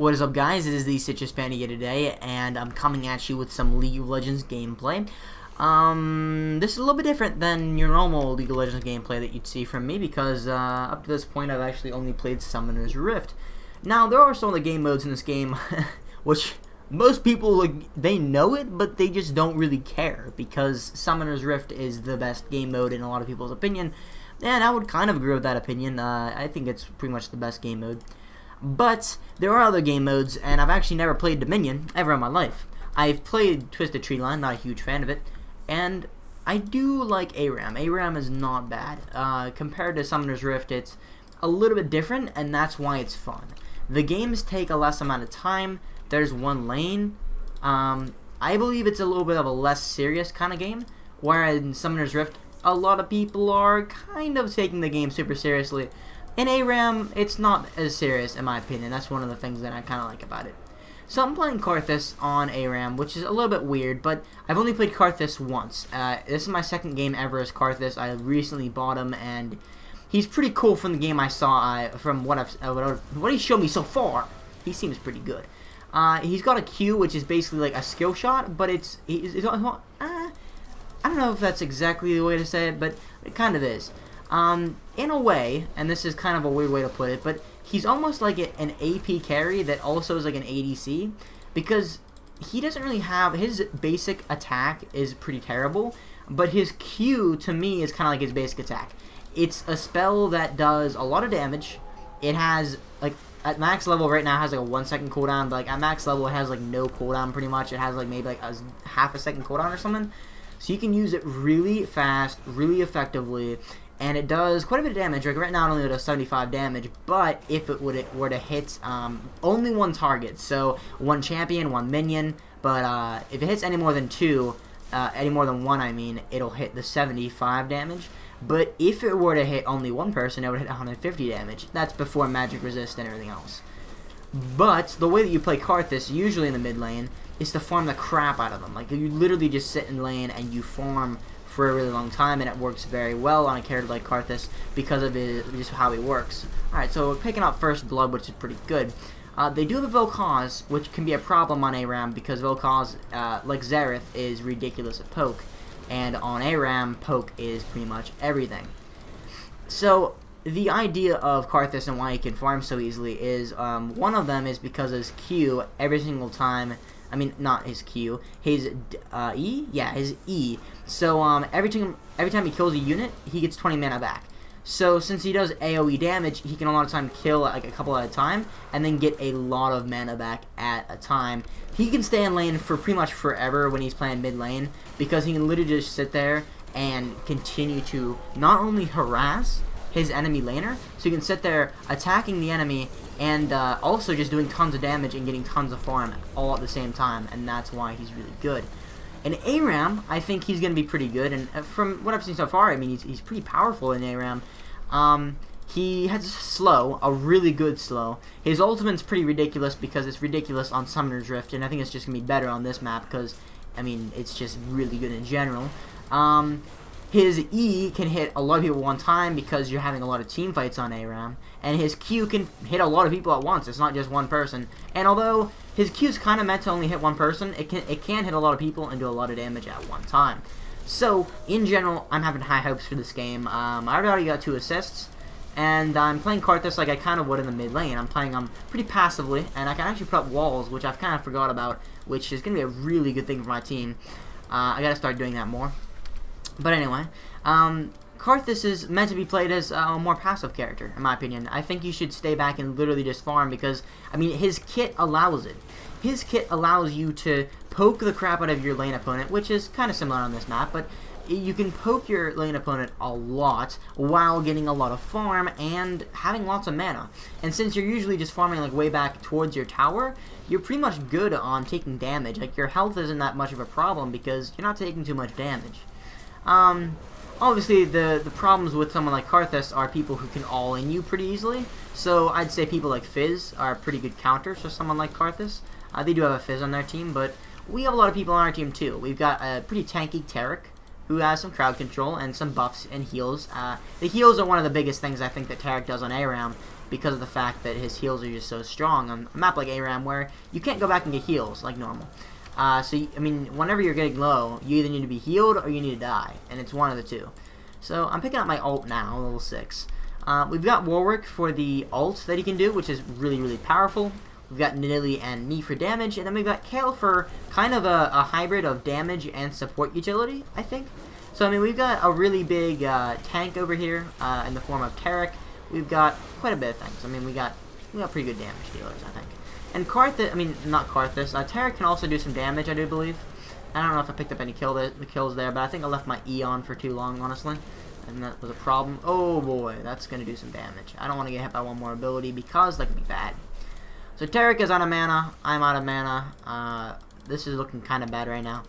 What is up, guys? It is the Citruspan here today, and I'm coming at you with some League of Legends gameplay. This is a little bit different than your normal League of Legends gameplay that you'd see from me, because up to this point I've actually only played Summoner's Rift. Now, there are some of the game modes in this game which most people, they know it, but they just don't really care, because Summoner's Rift is the best game mode in a lot of people's opinion, and I would kind of agree with that opinion. I think it's pretty much the best game mode. But there are other game modes, and I've actually never played Dominion ever in my life. I've played Twisted Tree Line, not a huge fan of it, and I do like ARAM. ARAM is not bad. Compared to Summoner's Rift, it's a little bit different, and that's why it's fun. The games take a less amount of time. There's one lane. I believe it's a little bit of a less serious kind of game, whereas in Summoner's Rift, a lot of people are kind of taking the game super seriously. In ARAM, it's not as serious, in my opinion. That's one of the things that I kind of like about it. So I'm playing Karthus on ARAM, which is a little bit weird, but I've only played Karthus once. This is my second game ever as Karthus. I recently bought him, and he's pretty cool from the game I saw. From what he showed me so far, he seems pretty good. He's got a Q, which is basically like a skill shot, but it's I don't know if that's exactly the way to say it, but it kind of is. In a way, and this is kind of a weird way to put it, but he's almost like an AP carry that also is like an ADC, because he doesn't really have, his basic attack is pretty terrible, but his Q to me is kind of like his basic attack. It's a spell that does a lot of damage. It has, like, at max level right now it has like a 1 second cooldown, but like at max level it has like no cooldown pretty much. It has like maybe like a half a second cooldown or something. So you can use it really fast, really effectively, and it does quite a bit of damage. Like right now it only does 75 damage, but if it were to hit only one target, so one champion, one minion, but if it hits any more than any more than one, I mean, it'll hit the 75 damage. But if it were to hit only one person, it would hit 150 damage. That's before magic resist and everything else. But the way that you play Karthus, usually in the mid lane, is to farm the crap out of them. Like, you literally just sit in lane and you farm for a really long time, and it works very well on a character like Karthus because of just how he works. Alright, so we're picking up first blood, which is pretty good. They do have a Vel'Koz, which can be a problem on ARAM, because Vel'Koz, like Xerath, is ridiculous at poke, and on ARAM, poke is pretty much everything. So the idea of Karthus and why he can farm so easily is, one of them is because his Q, every single time, I mean, not his Q, his E? Yeah, his E. So, every time he kills a unit, he gets 20 mana back. So, since he does AoE damage, he can a lot of time kill like a couple at a time, and then get a lot of mana back at a time. He can stay in lane for pretty much forever when he's playing mid lane, because he can literally just sit there and continue to not only harass his enemy laner, so he can sit there attacking the enemy and also just doing tons of damage and getting tons of farm all at the same time, and that's why he's really good. In ARAM, I think he's going to be pretty good, and from what I've seen so far, I mean, he's pretty powerful in ARAM. He has a really good slow. His ultimate's pretty ridiculous because it's ridiculous on Summoner's Rift, and I think it's just going to be better on this map because, I mean, it's just really good in general. His E can hit a lot of people at one time because you're having a lot of team fights on ARAM, and his Q can hit a lot of people at once. It's not just one person. And although his Q is kind of meant to only hit one person, it can hit a lot of people and do a lot of damage at one time. So in general, I'm having high hopes for this game. I already got 2 assists, and I'm playing Karthus like I kind of would in the mid lane. I'm playing pretty passively, and I can actually put up walls, which I've kind of forgot about, which is going to be a really good thing for my team. I got to start doing that more. But anyway, Karthus is meant to be played as a more passive character, in my opinion. I think you should stay back and literally just farm because, I mean, his kit allows it. His kit allows you to poke the crap out of your lane opponent, which is kind of similar on this map, but you can poke your lane opponent a lot while getting a lot of farm and having lots of mana. And since you're usually just farming like way back towards your tower, you're pretty much good on taking damage. Like, your health isn't that much of a problem because you're not taking too much damage. Obviously, the problems with someone like Karthus are people who can all-in you pretty easily, so I'd say people like Fizz are pretty good counters for someone like Karthus. They do have a Fizz on their team, but we have a lot of people on our team too. We've got a pretty tanky Taric, who has some crowd control and some buffs and heals. The heals are one of the biggest things I think that Tarek does on ARAM, because of the fact that his heals are just so strong on a map like ARAM where you can't go back and get heals like normal. I mean, whenever you're getting low, you either need to be healed or you need to die, and it's one of the two. So I'm picking up my ult now, level 6. We've got Warwick for the ult that he can do, which is really, really powerful. We've got Nidalee and me for damage, and then we've got Kale for kind of a hybrid of damage and support utility, I think. So, I mean, we've got a really big tank over here in the form of Tarek. We've got quite a bit of things. I mean, we got pretty good damage dealers, I think. And Karthus, I mean, not Karthus, Tarek can also do some damage, I do believe. I don't know if I picked up any kills there, but I think I left my E on for too long, honestly. And that was a problem. Oh boy, that's going to do some damage. I don't want to get hit by one more ability because that could be bad. So Tarek is out of mana. I'm out of mana. This is looking kind of bad right now.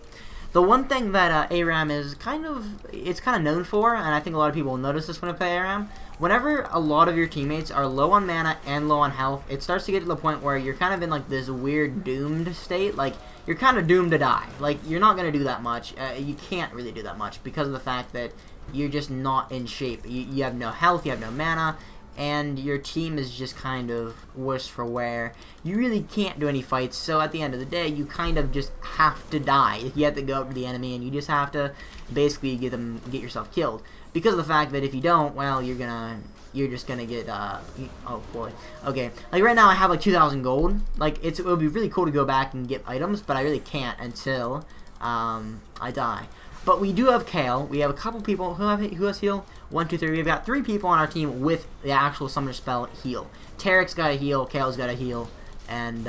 The one thing that ARAM is kind of known for, and I think a lot of people will notice this when they play ARAM, whenever a lot of your teammates are low on mana and low on health, it starts to get to the point where you're kind of in like this weird doomed state. Like, you're kind of doomed to die. Like, you're not going to do that much. You can't really do that much because of the fact that you're just not in shape. You have no health, you have no mana, and your team is just kind of worse for wear. You really can't do any fights, so at the end of the day, you kind of just have to die. You have to go up to the enemy, and you just have to basically get yourself killed. Because of the fact that if you don't, well, you're just gonna get, oh boy. Okay, like right now I have like 2,000 gold. Like, it would be really cool to go back and get items, but I really can't until, I die. But we do have Kale. We have a couple people who has heal. 1, 2, 3. We've got 3 people on our team with the actual summoner spell heal. Tarek's got a heal. Kale's got a heal. And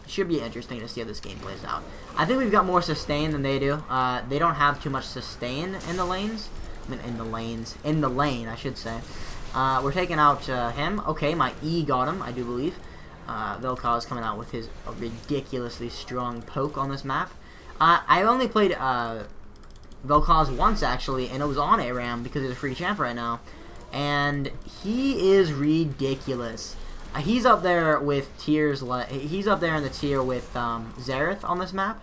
should be interesting to see how this game plays out. I think we've got more sustain than they do. They don't have too much sustain in the lanes. I mean, in the lane, I should say. We're taking out him. Okay, my E got him, I do believe. Vel'Koz coming out with his ridiculously strong poke on this map. I only played Vel'Koz once, actually, and it was on ARAM because it's a free champ right now. And he is ridiculous. He's up there with tiers. He's up there in the tier with Xerath on this map.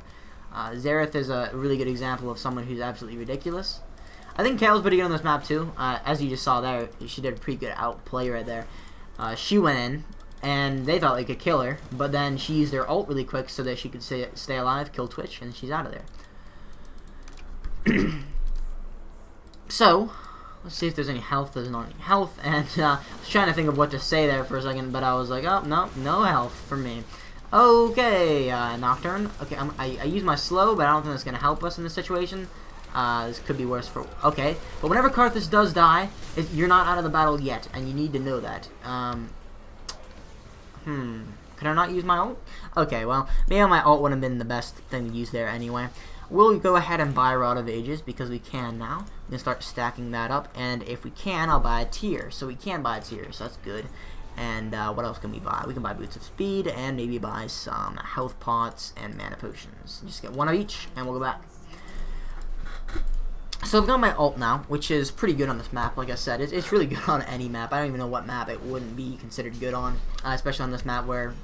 Xerath is a really good example of someone who's absolutely ridiculous. I think Kale's pretty good on this map too. As you just saw there, she did a pretty good outplay right there. She went in, and they thought they could kill her, but then she used their ult really quick so that she could stay alive, kill Twitch, and she's out of there. So, let's see if there's any health. There's not any health, and I was trying to think of what to say there for a second, but I was like, oh, no health for me. Okay, Nocturne. Okay, I use my slow, but I don't think that's going to help us in this situation. This could be worse for... Okay, but whenever Karthus does die, you're not out of the battle yet, and you need to know that. Can I not use my ult? Okay, well, maybe my ult would have been the best thing to use there anyway. We'll go ahead and buy Rod of Ages because we can now. We can start stacking that up, and if we can, I'll buy a tier. So we can buy a tier, so that's good. And what else can we buy? We can buy Boots of Speed and maybe buy some health pots and mana potions. Just get one of each, and we'll go back. So I've got my ult now, which is pretty good on this map. Like I said, it's really good on any map. I don't even know what map it wouldn't be considered good on, especially on this map where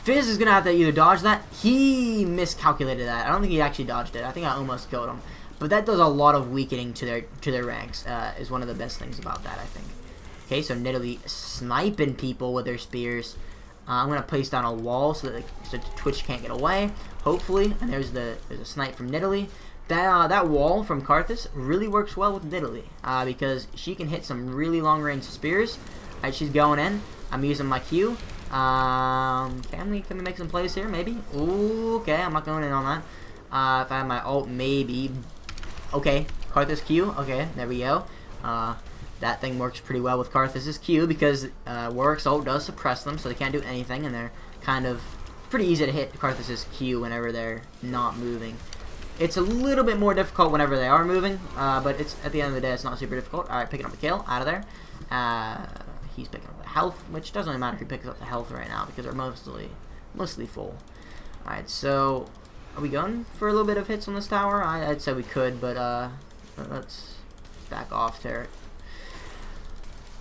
Fizz is gonna have to either dodge that. He miscalculated that. I don't think he actually dodged it. I think I almost killed him. But that does a lot of weakening to their ranks. Is one of the best things about that, I think. Okay, so Nidalee sniping people with their spears. I'm gonna place down a wall so that Twitch can't get away. Hopefully, and there's a snipe from Nidalee. That wall from Karthus really works well with Nidalee because she can hit some really long range spears. Alright, she's going in. I'm using my Q. Can we make some plays here? Maybe. Ooh, okay, I'm not going in on that. If I have my ult, maybe. Okay, Karthus Q. Okay, there we go. That thing works pretty well with Karthus's Q because Warwick's ult does suppress them, so they can't do anything, and they're kind of pretty easy to hit Karthus's Q whenever they're not moving. It's a little bit more difficult whenever they are moving, but it's at the end of the day, it's not super difficult. Alright, picking up a kill out of there. He's picking up the health, which doesn't really matter if he picks up the health right now because they're mostly full. Alright, so are we going for a little bit of hits on this tower? I'd say we could, but let's back off there.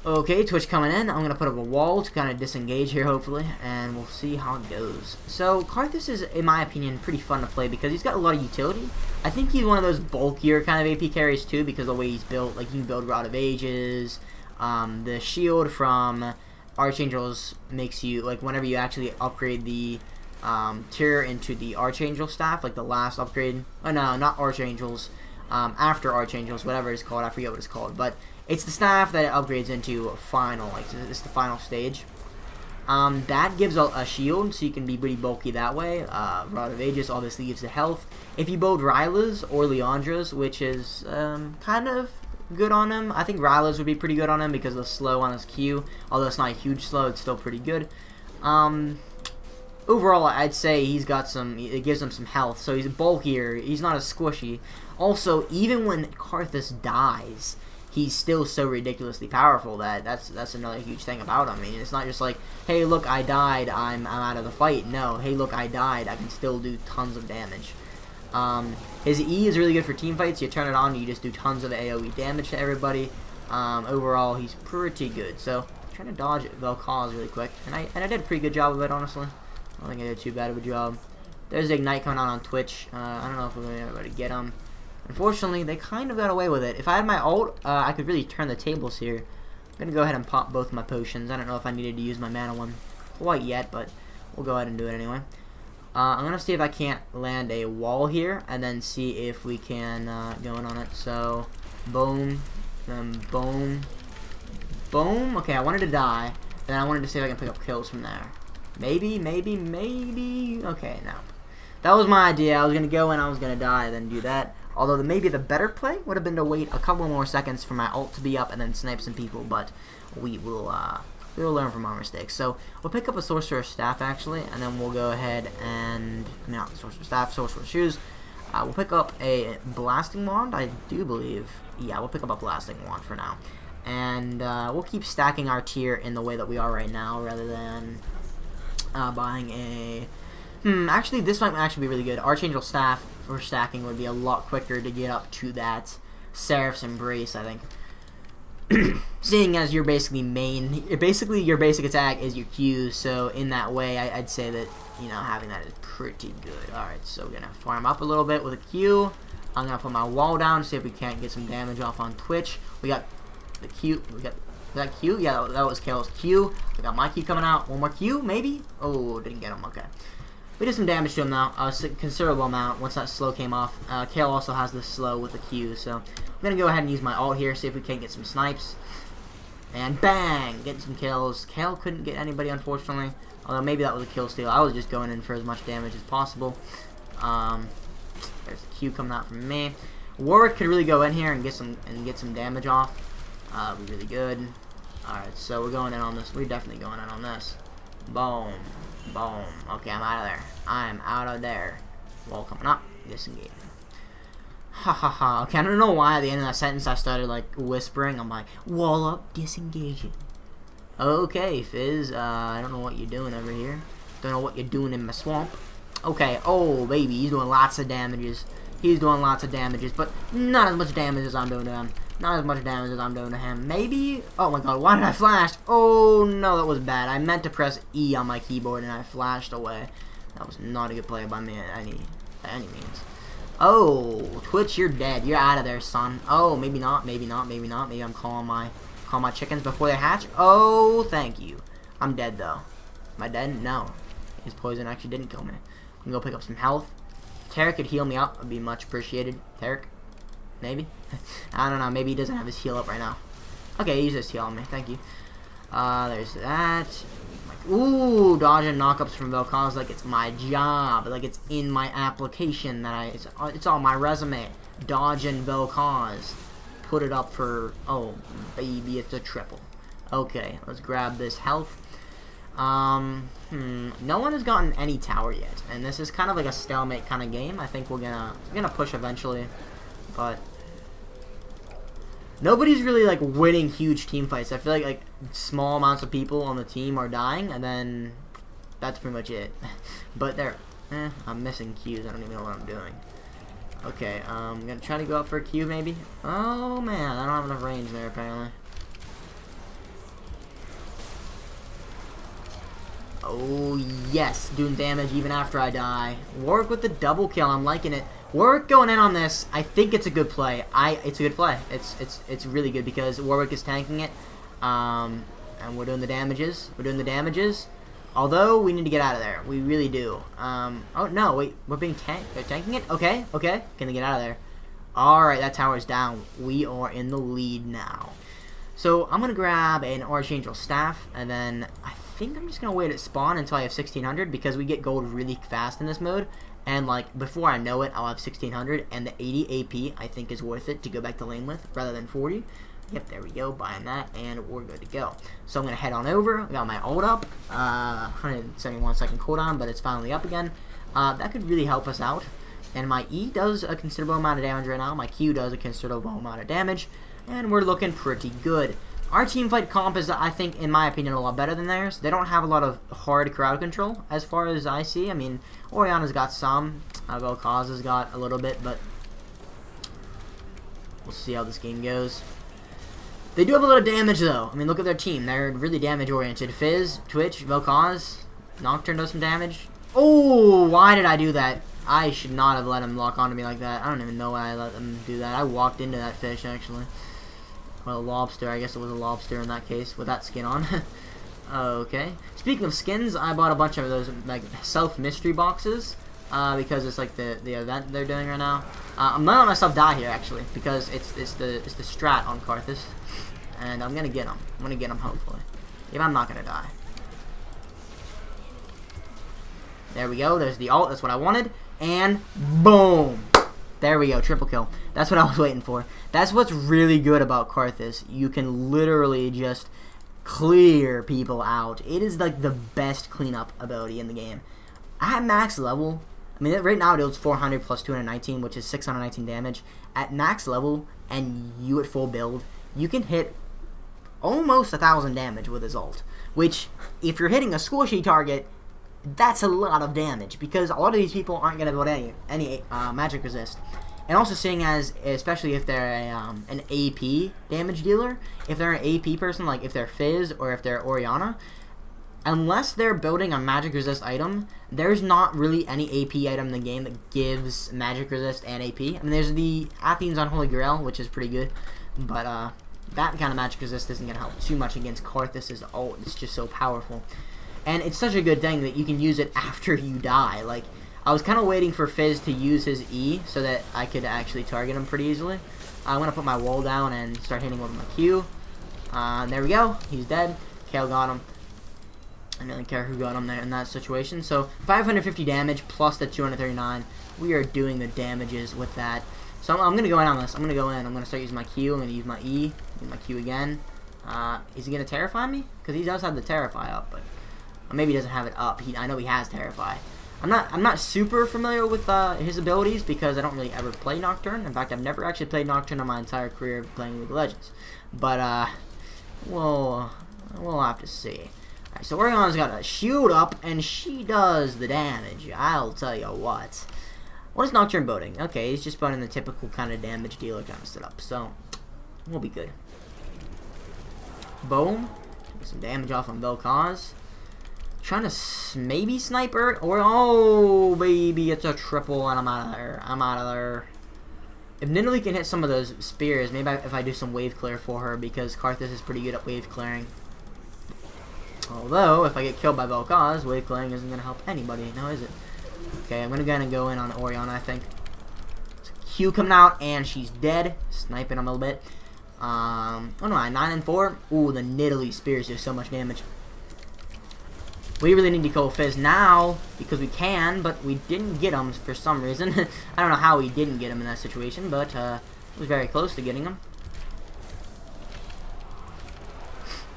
Okay, Twitch coming in. I'm going to put up a wall to kind of disengage here, hopefully, and we'll see how it goes. So, Karthus is, in my opinion, pretty fun to play because he's got a lot of utility. I think he's one of those bulkier kind of AP carries, too, because of the way he's built. Like, you can build Rod of Ages. The shield from Archangels makes you, like, whenever you actually upgrade the tier into the Archangel staff, like the last upgrade. Oh, no, not Archangels. After Archangels, whatever it's called. I forget what it's called, but it's the staff that it upgrades into final, like it's the final stage. That gives a shield, so you can be pretty bulky that way. Rod of Ages obviously gives the health. If you build Rylas or Leandra's, which is kind of good on him, I think Rylas would be pretty good on him because of the slow on his Q. Although it's not a huge slow, it's still pretty good. Overall, I'd say he's got some. It gives him some health, so he's bulkier. He's not as squishy. Also, even when Karthus dies, he's still so ridiculously powerful that's another huge thing about him. I mean, it's not just like, hey, look, I died, I'm out of the fight. No, hey, look, I died, I can still do tons of damage. His E is really good for team fights. You turn it on, you just do tons of AoE damage to everybody. Overall, he's pretty good. So, I'm trying to dodge Vel'Koz really quick, and I did a pretty good job of it, honestly. I don't think I did too bad of a job. There's Ignite coming out on Twitch. I don't know if we're going to be able to get him. Unfortunately, they kind of got away with it. If I had my ult, I could really turn the tables here. I'm going to go ahead and pop both my potions. I don't know if I needed to use my mana one quite yet, but we'll go ahead and do it anyway. I'm going to see if I can't land a wall here, and then see if we can go in on it. So, boom, boom, boom. Okay, I wanted to die, then I wanted to see if I can pick up kills from there. Maybe, maybe, maybe. Okay, no. That was my idea. I was going to go in, I was going to die, then do that. Although maybe the better play would have been to wait a couple more seconds for my ult to be up and then snipe some people, but we will learn from our mistakes. So we'll pick up a Sorcerer's Staff actually, and then we'll go ahead and not Sorcerer's Staff, Sorcerer's Shoes. We'll pick up a Blasting Wand, I do believe. Yeah, we'll pick up a Blasting Wand for now, and we'll keep stacking our tier in the way that we are right now, rather than buying a. Actually, this might actually be really good. Archangel Staff for stacking would be a lot quicker to get up to that Seraph's Embrace, I think. Seeing as your basically your basic attack is your Q, so in that way, I'd say that, you know, having that is pretty good. Alright, so we're gonna farm up a little bit with a Q. I'm gonna put my wall down, see if we can't get some damage off on Twitch. We got the Q, was that Q? Yeah, that was Kale's Q. We got my Q coming out. One more Q, maybe? Oh, didn't get him, okay. We did some damage to him now, a considerable amount once that slow came off. Kale also has this slow with the Q, so I'm going to go ahead and use my ult here, see if we can get some snipes. And bang! Getting some kills. Kale couldn't get anybody, unfortunately, although maybe that was a kill steal. I was just going in for as much damage as possible. There's the Q coming out from me. Warwick could really go in here and get some damage off. Be really good. Alright, so we're going in on this. We're definitely going in on this. Boom. Boom. Okay, I'm out of there. I'm out of there. Wall coming up. Disengaging. Ha ha ha. Okay, I don't know why at the end of that sentence I started like whispering. I'm like, wall up, disengaging. Okay, Fizz. I don't know what you're doing over here. Don't know what you're doing in my swamp. Okay. Oh, baby. He's doing lots of damages. He's doing lots of damages, but not as much damage as I'm doing to him. Not as much damage as I'm doing to him. Maybe? Oh my god, why did I flash? Oh no, that was bad. I meant to press E on my keyboard and I flashed away. That was not a good play by me by any means. Oh, Twitch, you're dead. You're out of there, son. Oh, maybe not, maybe not, maybe not. Maybe I'm calling my chickens before they hatch. Oh, thank you. I'm dead though. Am I dead? No. His poison actually didn't kill me. I'm gonna go pick up some health. If Tarek could heal me up, would be much appreciated. Tarek? Maybe? I don't know. Maybe he doesn't have his heal up right now. Okay, he's just healing me. Thank you. There's that. Ooh, dodge and knockups from Vel'Koz like it's my job. Like it's in my application that it's on my resume. Dodge and Vel'Koz. Put it up for, oh, baby, it's a triple. Okay, let's grab this health. No one has gotten any tower yet. And this is kind of like a stalemate kind of game. I think we're gonna push eventually. But nobody's really like winning huge team fights. I feel like small amounts of people on the team are dying, and then that's pretty much it. But I'm missing Qs. I don't even know what I'm doing. Okay, I'm gonna try to go up for a Q maybe. Oh man, I don't have enough range there apparently. Oh, yes. Doing damage even after I die. Warwick with the double kill. I'm liking it. Warwick going in on this. I think it's a good play. It's a good play. It's really good because Warwick is tanking it. And we're doing the damages. We're doing the damages. Although, we need to get out of there. We really do. Oh, no. Wait. We're being tanked. They're tanking it? Okay. Okay. Can they get out of there? Alright. That tower's down. We are in the lead now. So, I'm going to grab an Archangel Staff. And then, I think I'm just going to wait at spawn until I have 1600. Because we get gold really fast in this mode. And, like, before I know it, I'll have 1600. And the 80 AP, I think, is worth it to go back to lane with. Rather than 40. Yep, there we go, buying that, and we're good to go. So I'm going to head on over, I got my ult up, 171 second cooldown, but it's finally up again. That could really help us out, and my E does a considerable amount of damage right now, my Q does a considerable amount of damage, and we're looking pretty good. Our team fight comp is, I think, in my opinion, a lot better than theirs. They don't have a lot of hard crowd control, as far as I see. I mean, Orianna's got some, Vel'Koz has got a little bit, but we'll see how this game goes. They do have a lot of damage, though. I mean, look at their team. They're really damage-oriented. Fizz, Twitch, Vel'Koz, Nocturne does some damage. Oh, why did I do that? I should not have let him lock onto me like that. I don't even know why I let them do that. I walked into that fish, actually. Well, a lobster. I guess it was a lobster in that case, with that skin on. Okay. Speaking of skins, I bought a bunch of those, like, self-mystery boxes. Because it's like the event they're doing right now. I'm gonna let myself die here actually because it's the strat on Karthus, and I'm gonna get him. I'm gonna get him hopefully. If I'm not gonna die. There we go. There's the ult. That's what I wanted, and boom. There we go. Triple kill. That's what I was waiting for. That's what's really good about Karthus. You can literally just clear people out. It is like the best cleanup ability in the game. At max level, I mean, right now it deals 400 plus 219, which is 619 damage. At max level, and you at full build, you can hit almost 1,000 damage with his ult. Which, if you're hitting a squishy target, that's a lot of damage, because a lot of these people aren't going to build any magic resist. And also seeing as, especially if they're an AP damage dealer, if they're an AP person, like if they're Fizz or if they're Orianna, unless they're building a magic resist item, there's not really any AP item in the game that gives magic resist and AP. I mean, there's the Athene's Unholy Grail, which is pretty good, but that kind of magic resist isn't going to help too much against Karthus' ult. It's just so powerful. And it's such a good thing that you can use it after you die. Like, I was kind of waiting for Fizz to use his E so that I could actually target him pretty easily. I'm going to put my wall down and start hitting with my Q. There we go. He's dead. Kale got him. I don't really care who got him there in that situation. So 550 damage plus the 239. We are doing the damages with that. So I'm going to go in on this. I'm going to go in. I'm going to start using my Q. I'm going to use my E. Use my Q again. Is he going to Terrify me? Because he does have the Terrify up, but maybe he doesn't have it up. I know he has Terrify. I'm not super familiar with his abilities because I don't really ever play Nocturne. In fact, I've never actually played Nocturne in my entire career of playing League of Legends. But we'll have to see. Alright, so Orianna's got a shield up, and she does the damage. I'll tell you what. What is Nocturne boating? Okay, he's just boating the typical kind of damage dealer kind of setup, so we'll be good. Boom. Get some damage off on Vel'Koz. Trying to maybe sniper, or oh baby, it's a triple, and I'm out of there. I'm out of there. If Nidalee can hit some of those spears, maybe if I do some wave clear for her, because Karthus is pretty good at wave clearing. Although, if I get killed by Vel'Koz, wave clearing isn't going to help anybody, now is it? Okay, I'm going to go in on Orianna, I think. Q coming out, and she's dead. Sniping him a little bit. Oh no, 9 and 4. Ooh, the Nidalee spears do so much damage. We really need to go Fizz now, because we can, but we didn't get him for some reason. I don't know how we didn't get him in that situation, but it was very close to getting him.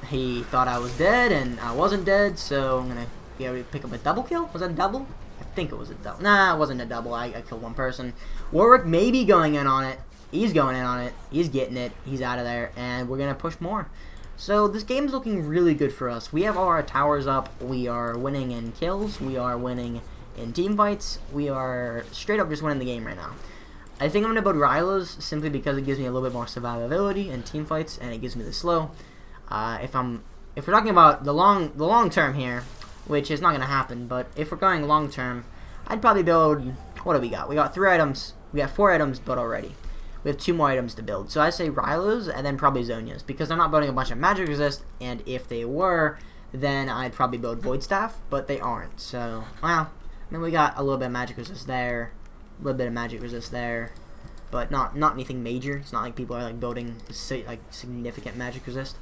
He thought I was dead, and I wasn't dead, so I'm going to be able to pick up a double kill. Was that a double? I think it was a double. Nah, it wasn't a double. I killed one person. Warwick may be going in on it. He's going in on it. He's getting it. He's out of there, and we're going to push more. So this game's looking really good for us. We have all our towers up. We are winning in kills. We are winning in team fights. We are straight up just winning the game right now. I think I'm going to build Ryla's simply because it gives me a little bit more survivability in team fights, and it gives me the slow. If we're talking about the long term here, which is not going to happen. But if we're going long term, I'd probably build, what do we got? We got 3 items. We got 4 items built already. We have 2 more items to build. So I say Rylos and then probably Zonias, because they're not building a bunch of magic resist, and if they were, then I'd probably build Void Staff, but they aren't. So, well, I mean, we got a little bit of magic resist there, a little bit of magic resist there, but not anything major. It's not like people are like building like significant magic resist.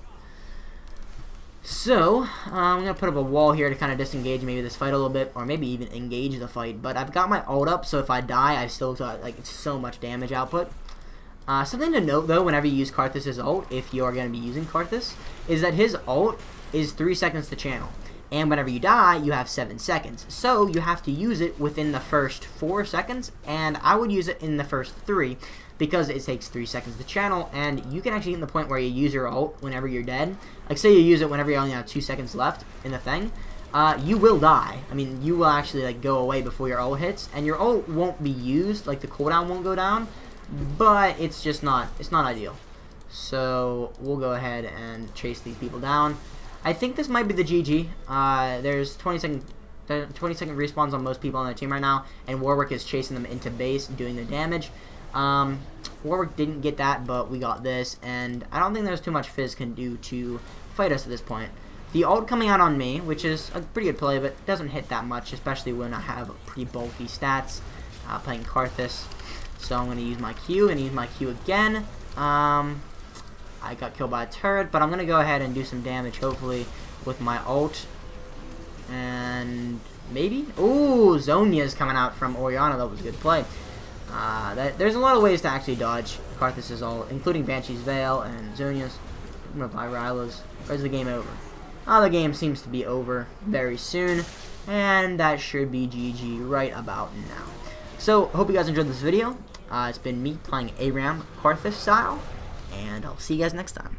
So, I'm going to put up a wall here to kind of disengage maybe this fight a little bit, or maybe even engage the fight. But I've got my ult up, so if I die, I've still got, like, it's so much damage output. Something to note, though, whenever you use Karthus' ult, if you are going to be using Karthus, is that his ult is 3 seconds to channel. And whenever you die, you have 7 seconds. So, you have to use it within the first 4 seconds, and I would use it in the first 3, because it takes 3 seconds to channel, and you can actually get to the point where you use your ult whenever you're dead. Like, say you use it whenever you only have 2 seconds left in the thing, you will die. I mean, you will actually, like, go away before your ult hits, and your ult won't be used, like, the cooldown won't go down, but it's just not, it's not ideal. So, we'll go ahead and chase these people down. I think this might be the GG. There's 20-second respawns on most people on their team right now, and Warwick is chasing them into base, doing the damage. Warwick didn't get that, but we got this, and I don't think there's too much Fizz can do to fight us at this point. The ult coming out on me, which is a pretty good play, but doesn't hit that much, especially when I have pretty bulky stats playing Karthus. So I'm going to use my Q and use my Q again. I got killed by a turret, but I'm going to go ahead and do some damage, hopefully, with my ult. And maybe? Ooh, Zonia's coming out from Orianna. That was a good play. There's a lot of ways to actually dodge Karthus' ult, including Banshee's Veil and Zonia's. I'm going to buy Rylos. Or is the game over? Oh, the game seems to be over very soon. And that should be GG right about now. So, hope you guys enjoyed this video. It's been me playing ARAM Karthus style. And I'll see you guys next time.